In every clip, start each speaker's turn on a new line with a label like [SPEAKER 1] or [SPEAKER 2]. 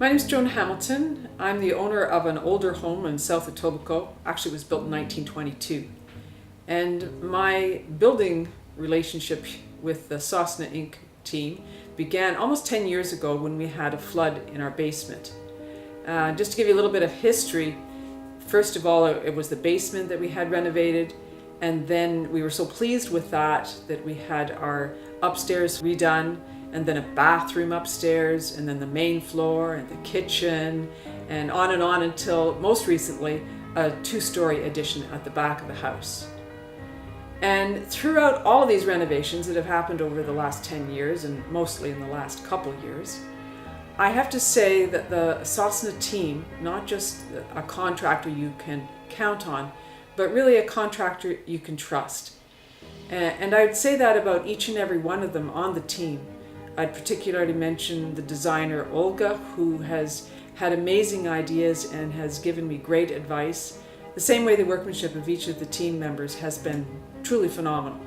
[SPEAKER 1] My name is Joan Hamilton. I'm the owner of an older home in South Etobicoke. Actually, it was built in 1922. And my building relationship with the Sosna Inc. team began almost 10 years ago when we had a flood in our basement. Just to give you a little bit of history, first of all, it was the basement that we had renovated, and then we were so pleased with that we had our upstairs redone, and then a bathroom upstairs, and then the main floor and the kitchen, and on until most recently a two-story addition at the back of the house. And throughout all of these renovations that have happened over the last 10 years, and mostly in the last couple years, I have to say that the Sosna team, not just a contractor you can count on, but really a contractor you can trust. And I would say that about each and every one of them on the team. I'd particularly mention the designer Olga, who has had amazing ideas and has given me great advice. The same way the workmanship of each of the team members has been truly phenomenal.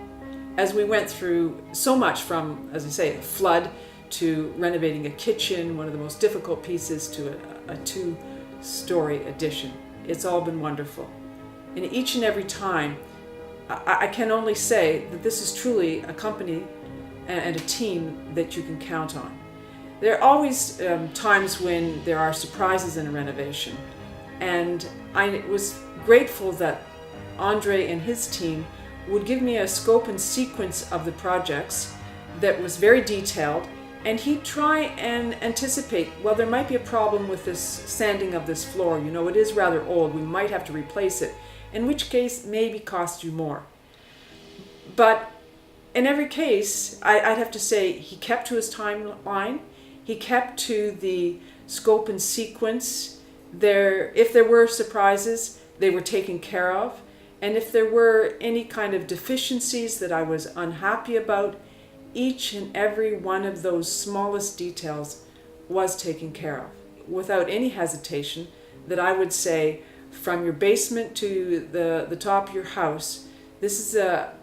[SPEAKER 1] As we went through so much from, as I say, a flood to renovating a kitchen, one of the most difficult pieces, to a two-story addition. It's all been wonderful. And each and every time, I can only say that this is truly a company and a team that you can count on. There are always times when there are surprises in a renovation, and I was grateful that Andre and his team would give me a scope and sequence of the projects that was very detailed, and he'd try and anticipate, well, there might be a problem with this sanding of this floor, you know, it is rather old, we might have to replace it, in which case maybe cost you more. But in every case, I'd have to say he kept to his timeline. He kept to the scope and sequence. If there were surprises, they were taken care of. And if there were any kind of deficiencies that I was unhappy about, each and every one of those smallest details was taken care of. Without any hesitation, that I would say, from your basement to the top of your house, this is a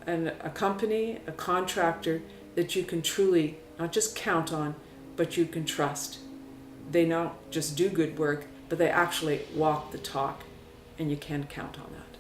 [SPEAKER 1] company, a contractor that you can truly not just count on, but you can trust. They not just do good work, but they actually walk the talk, and you can count on that.